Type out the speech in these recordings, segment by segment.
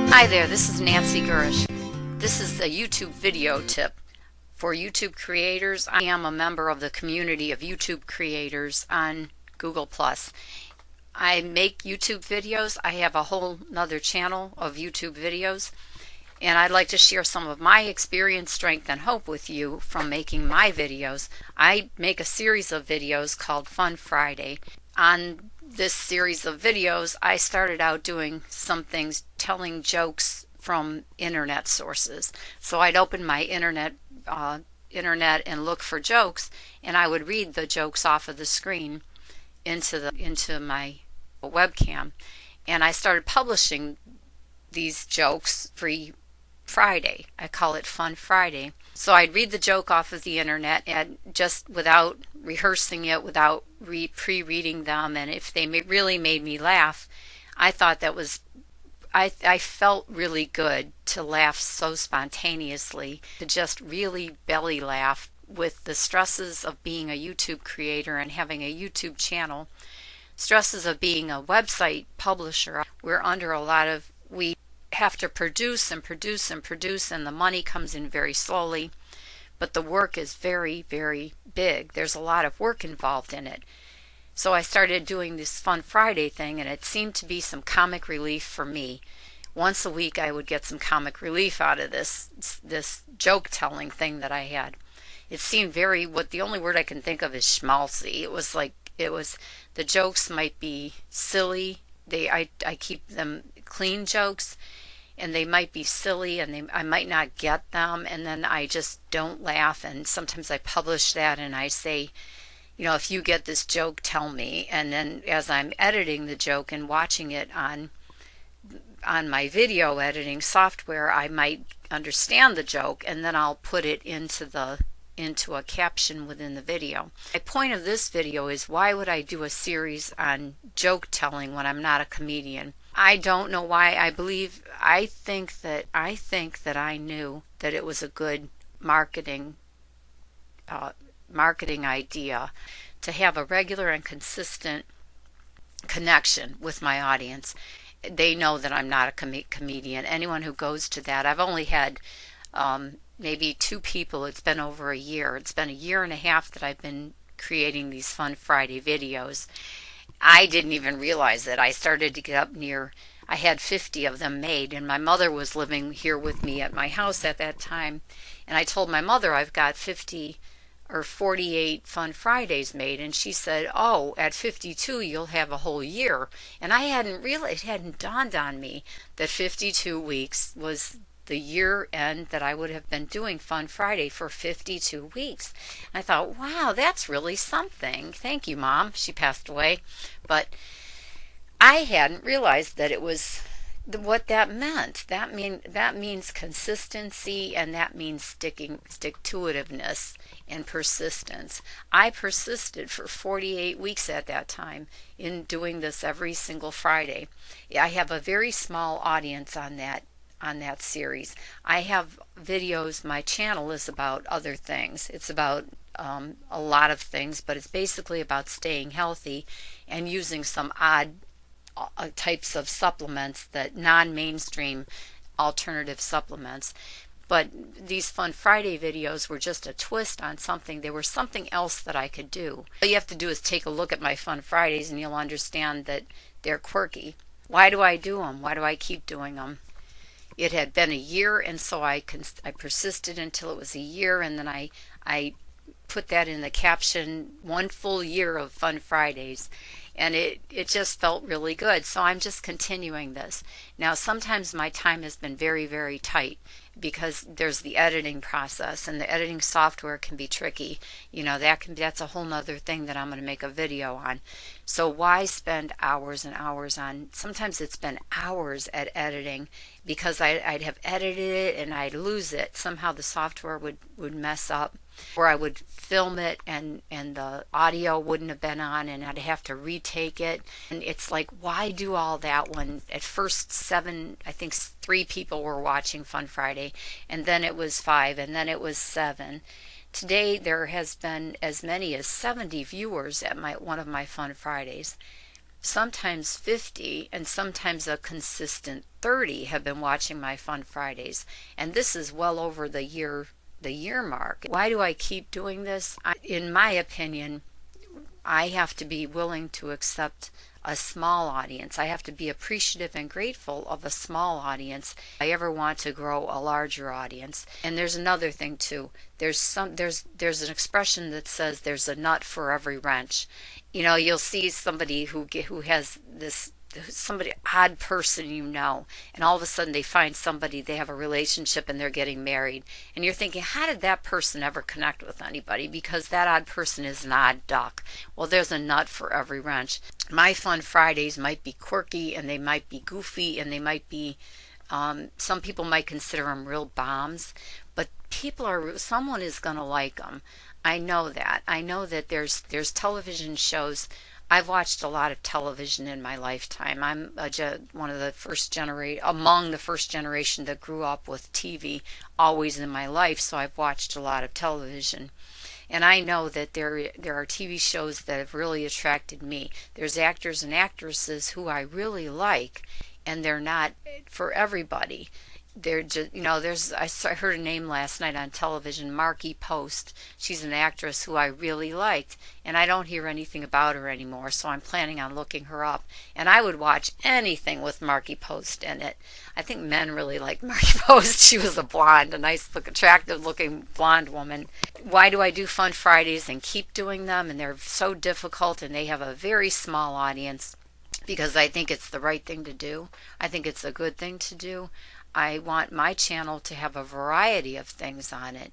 Hi there, this is Nancy Gurish. This is a YouTube video tip for YouTube creators. I am a member of the community of YouTube creators on Google+. I make YouTube videos. I have a whole nother channel of YouTube videos, and I'd like to share some of my experience, strength, and hope with you from making my videos. I make a series of videos called Fun Friday. On this series of videos, I started out doing some things, telling jokes from internet sources. So I'd open my internet and look for jokes, and I would read the jokes off of the screen into my webcam, and I started publishing these jokes free Friday. I call it Fun Friday. So I'd read the joke off of the internet, and just without rehearsing it, without pre-reading them, and if they really made me laugh, I thought that was, I felt really good to laugh so spontaneously, to just really belly laugh with the stresses of being a YouTube creator and having a YouTube channel, stresses of being a website publisher. We're under a lot of, we have to produce and produce and produce, and the money comes in very slowly, but the work is very, very big. There's a lot of work involved in it. So I started doing this Fun Friday thing, and it seemed to be some comic relief for me. Once a week I would get some comic relief out of this joke telling thing that I had. It seemed very, what the only word I can think of is schmaltzy. It was like, the jokes might be silly. I keep them clean jokes, and they might be silly, and I might not get them, and then I just don't laugh. And sometimes I publish that and I say, you know, if you get this joke, tell me. And then as I'm editing the joke and watching it on my video editing software, I might understand the joke, and then I'll put it into a caption within the video. My point of this video is, why would I do a series on joke telling when I'm not a comedian? I don't know why. I think that I knew that it was a good marketing idea to have a regular and consistent connection with my audience. They know that I'm not a comedian. Anyone who goes to that, I've only had maybe 2 people. It's been over a year. It's been a year and a half that I've been creating these Fun Friday videos. I didn't even realize that. I started to get up near, I had 50 of them made, and my mother was living here with me at my house at that time, and I told my mother I've got 50 or 48 Fun Fridays made, and she said, oh, at 52 you'll have a whole year. And I hadn't realized, it hadn't dawned on me that 52 weeks was the year end that I would have been doing Fun Friday for 52 weeks. And I thought, wow, that's really something. Thank you, Mom. She passed away. But I hadn't realized that it was what that meant. That means consistency, and that means stick-to-itiveness and persistence. I persisted for 48 weeks at that time in doing this every single Friday. I have a very small audience on that series. I have videos, my channel is about other things. It's about a lot of things, but it's basically about staying healthy and using some odd types of supplements, that non-mainstream alternative supplements. But these Fun Friday videos were just a twist on something. They were something else that I could do. All you have to do is take a look at my Fun Fridays, and you'll understand that they're quirky. Why do I do them? Why do I keep doing them? It had been a year, and so I persisted until it was a year, and then I put that in the caption, 1 full year of Fun Fridays, and it just felt really good. So I'm just continuing this. Now, sometimes my time has been very, very tight because there's the editing process, and the editing software can be tricky. You know, that's a whole nother thing that I'm going to make a video on. So why spend hours and hours on, sometimes it's been hours at editing, because I'd have edited it and I'd lose it. Somehow the software would mess up, or I would film it and the audio wouldn't have been on, and I'd have to retake it. And it's like, why do all that when at first 3 people were watching Fun Friday, and then it was 5, and then it was 7. Today there has been as many as 70 viewers at one of my Fun Fridays. sometimes 50, and sometimes a consistent 30 have been watching my Fun Fridays. And this is well over the year mark. Why do I keep doing this? In my opinion, I have to be willing to accept a small audience. I have to be appreciative and grateful of a small audience if I ever want to grow a larger audience. And there's another thing too. There's an expression that says there's a nut for every wrench. You know, you'll see somebody who has this somebody odd person, you know, and all of a sudden they find somebody, they have a relationship and they're getting married, and you're thinking, how did that person ever connect with anybody? Because that odd person is an odd duck. Well, there's a nut for every wrench. My Fun Fridays might be quirky, and they might be goofy, and they might be some people might consider them real bombs, but someone is going to like them. I know that there's television shows. I've watched a lot of television in my lifetime. I'm one of the among the first generation that grew up with TV always in my life, so I've watched a lot of television. And I know that there are TV shows that have really attracted me. There's actors and actresses who I really like, and they're not for everybody. They're just, I heard a name last night on television, Marky Post. She's an actress who I really liked, and I don't hear anything about her anymore, so I'm planning on looking her up. And I would watch anything with Marky Post in it. I think men really like Marky Post. She was a blonde, a nice, attractive-looking blonde woman. Why do I do Fun Fridays and keep doing them? And they're so difficult, and they have a very small audience, because I think it's the right thing to do. I think it's a good thing to do. I want my channel to have a variety of things on it.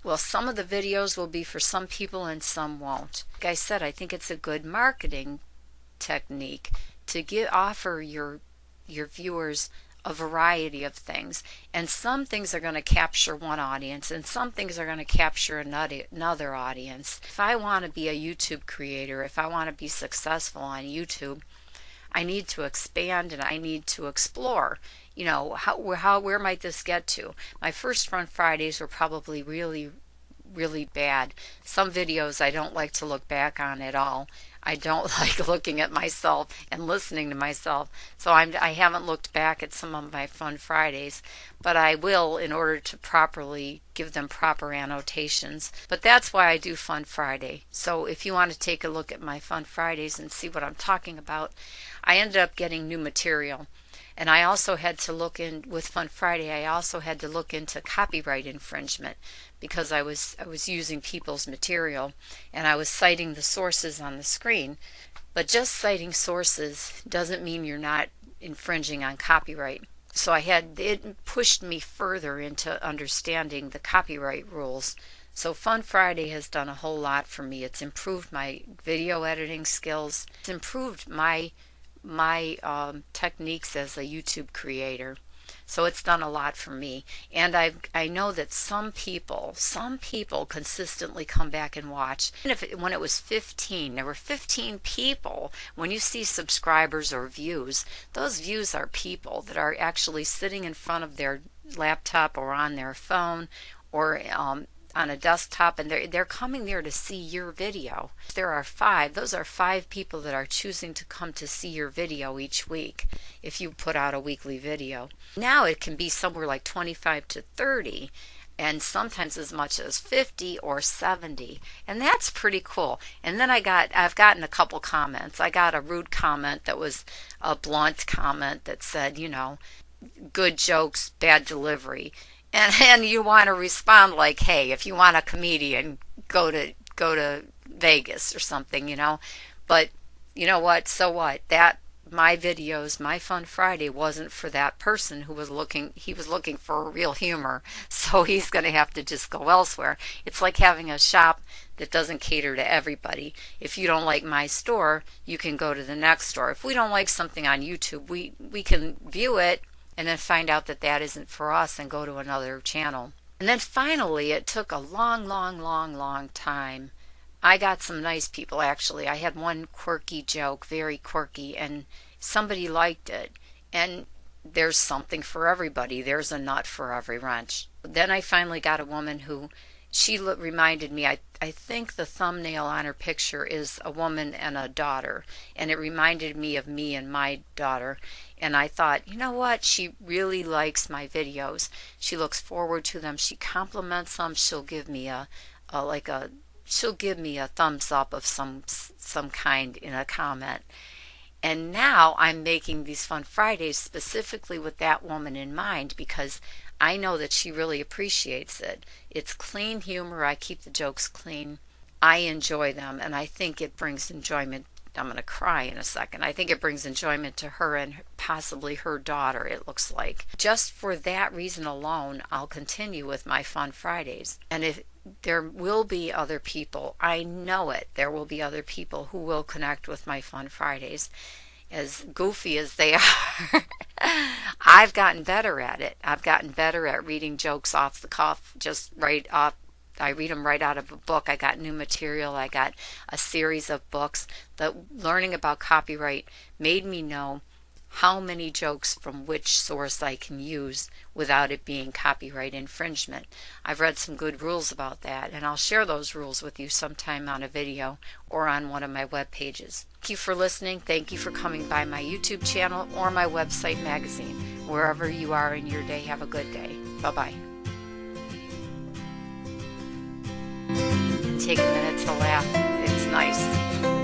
Well, some of the videos will be for some people and some won't. Like I said, I think it's a good marketing technique to offer your viewers a variety of things. And some things are going to capture one audience, and some things are going to capture another audience. If I want to be a YouTube creator, if I want to be successful on YouTube, I need to expand and I need to explore. You know, where might this get to? My first Fun Fridays were probably really, really bad. Some videos I don't like to look back on at all. I don't like looking at myself and listening to myself. So I haven't looked back at some of my Fun Fridays, but I will in order to properly give them proper annotations. But that's why I do Fun Friday. So if you want to take a look at my Fun Fridays and see what I'm talking about, I ended up getting new material. And I also had to look with Fun Friday, I also had to look into copyright infringement, because I was using people's material and I was citing the sources on the screen. But just citing sources doesn't mean you're not infringing on copyright. So it pushed me further into understanding the copyright rules. So Fun Friday has done a whole lot for me. It's improved my video editing skills. It's improved my techniques as a YouTube creator. So it's done a lot for me. And I know that some people consistently come back and watch. And when it was 15, there were 15 people. When you see subscribers or views, those views are people that are actually sitting in front of their laptop or on their phone or on a desktop, and they're coming there to see your video. There are 5. Those are 5 people that are choosing to come to see your video each week if you put out a weekly video. Now it can be somewhere like 25 to 30, and sometimes as much as 50 or 70, and that's pretty cool. And then I've gotten a couple comments. I got a rude comment that was a blunt comment that said, good jokes, bad delivery. And you want to respond like, hey, if you want a comedian, go to Vegas or something, But you know what? So what? My videos, my Fun Friday wasn't for that person who was looking. He was looking for real humor, so he's going to have to just go elsewhere. It's like having a shop that doesn't cater to everybody. If you don't like my store, you can go to the next store. If we don't like something on YouTube, we can view it and then find out that isn't for us and go to another channel. And then finally, it took a long, long, long, long time. I got some nice people, actually. I had one quirky joke, very quirky, and somebody liked it. And there's something for everybody. There's a nut for every wrench. Then I finally got a woman who she reminded me, I think the thumbnail on her picture is a woman and a daughter, and it reminded me of me and my daughter. And I thought, you know what? She really likes my videos. She looks forward to them. She compliments them. She'll give me she'll give me a thumbs up of some kind in a comment. And now I'm making these Fun Fridays specifically with that woman in mind, because I know that she really appreciates it. It's clean humor. I keep the jokes clean. I enjoy them, and I think it brings enjoyment. I'm going to cry in a second. I think it brings enjoyment to her and possibly her daughter, it looks like. Just for that reason alone, I'll continue with my Fun Fridays. And if there will be other people, I know it, there will be other people who will connect with my Fun Fridays. As goofy as they are, I've gotten better at it. I've gotten better at reading jokes off the cuff, just right off. I read them right out of a book. I got new material. I got a series of books. The learning about copyright made me know how many jokes from which source I can use without it being copyright infringement. I've read some good rules about that, and I'll share those rules with you sometime on a video or on one of my web pages. Thank you for listening. Thank you for coming by my YouTube channel or my website magazine. Wherever you are in your day, have a good day. Bye-bye. Take a minute to laugh. It's nice.